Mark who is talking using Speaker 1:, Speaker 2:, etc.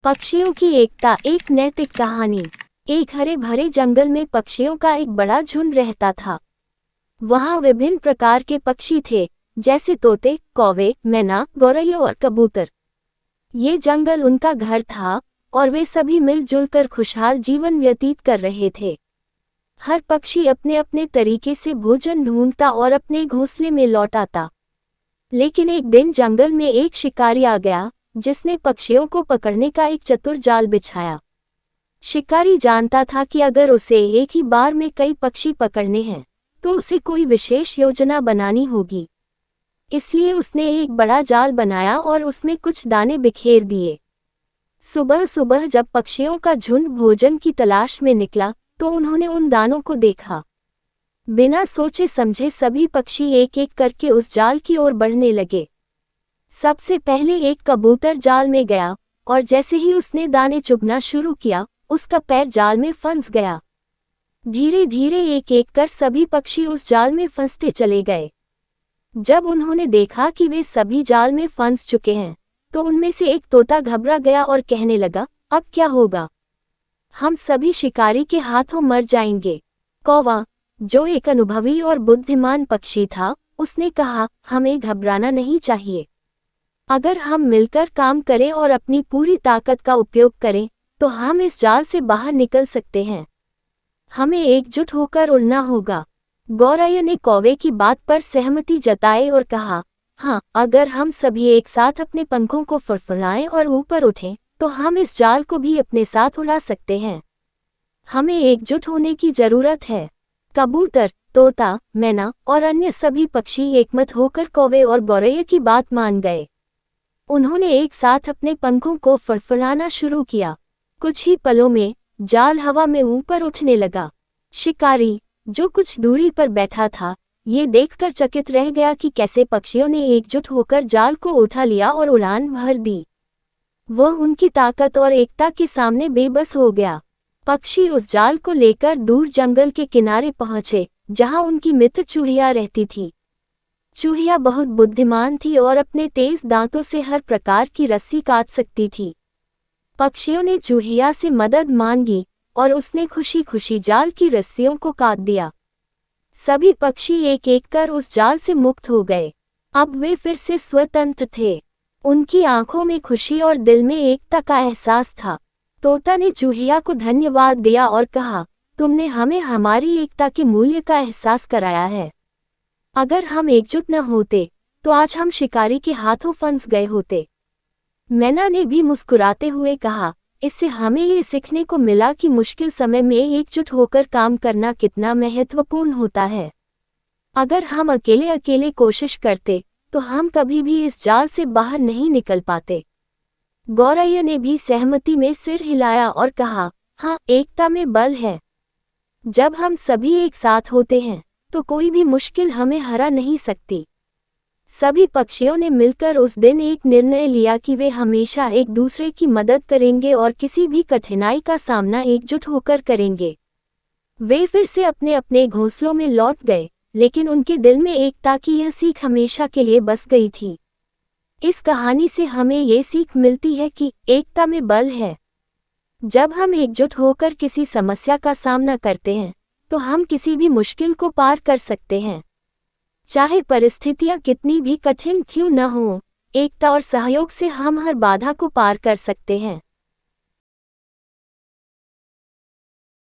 Speaker 1: पक्षियों की एकता, एक नैतिक कहानी। एक हरे भरे जंगल में पक्षियों का एक बड़ा झुंड रहता था। वहाँ विभिन्न प्रकार के पक्षी थे, जैसे तोते, कौवे, मैना, गौरैया और कबूतर। ये जंगल उनका घर था और वे सभी मिलजुल कर खुशहाल जीवन व्यतीत कर रहे थे। हर पक्षी अपने अपने तरीके से भोजन ढूंढता और अपने घोंसले में लौट आता। लेकिन एक दिन जंगल में एक शिकारी आ गया, जिसने पक्षियों को पकड़ने का एक चतुर जाल बिछाया। शिकारी जानता था कि अगर उसे एक ही बार में कई पक्षी पकड़ने हैं, तो उसे कोई विशेष योजना बनानी होगी। इसलिए उसने एक बड़ा जाल बनाया और उसमें कुछ दाने बिखेर दिए। सुबह सुबह जब पक्षियों का झुंड भोजन की तलाश में निकला, तो उन्होंने उन दानों को देखा। बिना सोचे समझे सभी पक्षी एक एक करके उस जाल की ओर बढ़ने लगे। सबसे पहले एक कबूतर जाल में गया और जैसे ही उसने दाने चुगना शुरू किया, उसका पैर जाल में फंस गया। धीरे धीरे एक एक कर सभी पक्षी उस जाल में फंसते चले गए। जब उन्होंने देखा कि वे सभी जाल में फंस चुके हैं, तो उनमें से एक तोता घबरा गया और कहने लगा, अब क्या होगा? हम सभी शिकारी के हाथों मर जाएंगे। कौवा, जो एक अनुभवी और बुद्धिमान पक्षी था, उसने कहा, हमें घबराना नहीं चाहिए। अगर हम मिलकर काम करें और अपनी पूरी ताकत का उपयोग करें, तो हम इस जाल से बाहर निकल सकते हैं। हमें एकजुट होकर उड़ना होगा। गौरैया ने कौवे की बात पर सहमति जताई और कहा, हाँ, अगर हम सभी एक साथ अपने पंखों को फड़फड़ाएं और ऊपर उठें, तो हम इस जाल को भी अपने साथ उड़ा सकते हैं। हमें एकजुट होने की जरूरत है। कबूतर, तोता, मैना और अन्य सभी पक्षी एकमत होकर कौवे और गौरैया की बात मान गए। उन्होंने एक साथ अपने पंखों को फड़फड़ाना शुरू किया। कुछ ही पलों में जाल हवा में ऊपर उठने लगा। शिकारी, जो कुछ दूरी पर बैठा था, ये देखकर चकित रह गया कि कैसे पक्षियों ने एकजुट होकर जाल को उठा लिया और उड़ान भर दी। वह उनकी ताकत और एकता के सामने बेबस हो गया। पक्षी उस जाल को लेकर दूर जंगल के किनारे पहुंचे, जहां उनकी मित्र चूहिया रहती थी। चूहिया बहुत बुद्धिमान थी और अपने तेज दांतों से हर प्रकार की रस्सी काट सकती थी। पक्षियों ने चूहिया से मदद मांगी और उसने खुशी खुशी जाल की रस्सियों को काट दिया। सभी पक्षी एक एक कर उस जाल से मुक्त हो गए। अब वे फिर से स्वतंत्र थे। उनकी आंखों में खुशी और दिल में एकता का एहसास था। तोता ने चूहिया को धन्यवाद दिया और कहा, तुमने हमें हमारी एकता के मूल्य का एहसास कराया है। अगर हम एकजुट न होते, तो आज हम शिकारी के हाथों फंस गए होते। मैना ने भी मुस्कुराते हुए कहा, इससे हमें ये सीखने को मिला कि मुश्किल समय में एकजुट होकर काम करना कितना महत्वपूर्ण होता है। अगर हम अकेले अकेले कोशिश करते, तो हम कभी भी इस जाल से बाहर नहीं निकल पाते। गौरैया ने भी सहमति में सिर हिलाया और कहा, हाँ, एकता में बल है। जब हम सभी एक साथ होते हैं, तो कोई भी मुश्किल हमें हरा नहीं सकती। सभी पक्षियों ने मिलकर उस दिन एक निर्णय लिया कि वे हमेशा एक दूसरे की मदद करेंगे और किसी भी कठिनाई का सामना एकजुट होकर करेंगे। वे फिर से अपने अपने घोंसलों में लौट गए, लेकिन उनके दिल में एकता की यह सीख हमेशा के लिए बस गई थी। इस कहानी से हमें ये सीख मिलती है कि एकता में बल है। जब हम एकजुट होकर किसी समस्या का सामना करते हैं, तो हम किसी भी मुश्किल को पार कर सकते हैं। चाहे परिस्थितियां कितनी भी कठिन क्यों न हो, एकता और सहयोग से हम हर बाधा को पार कर सकते हैं।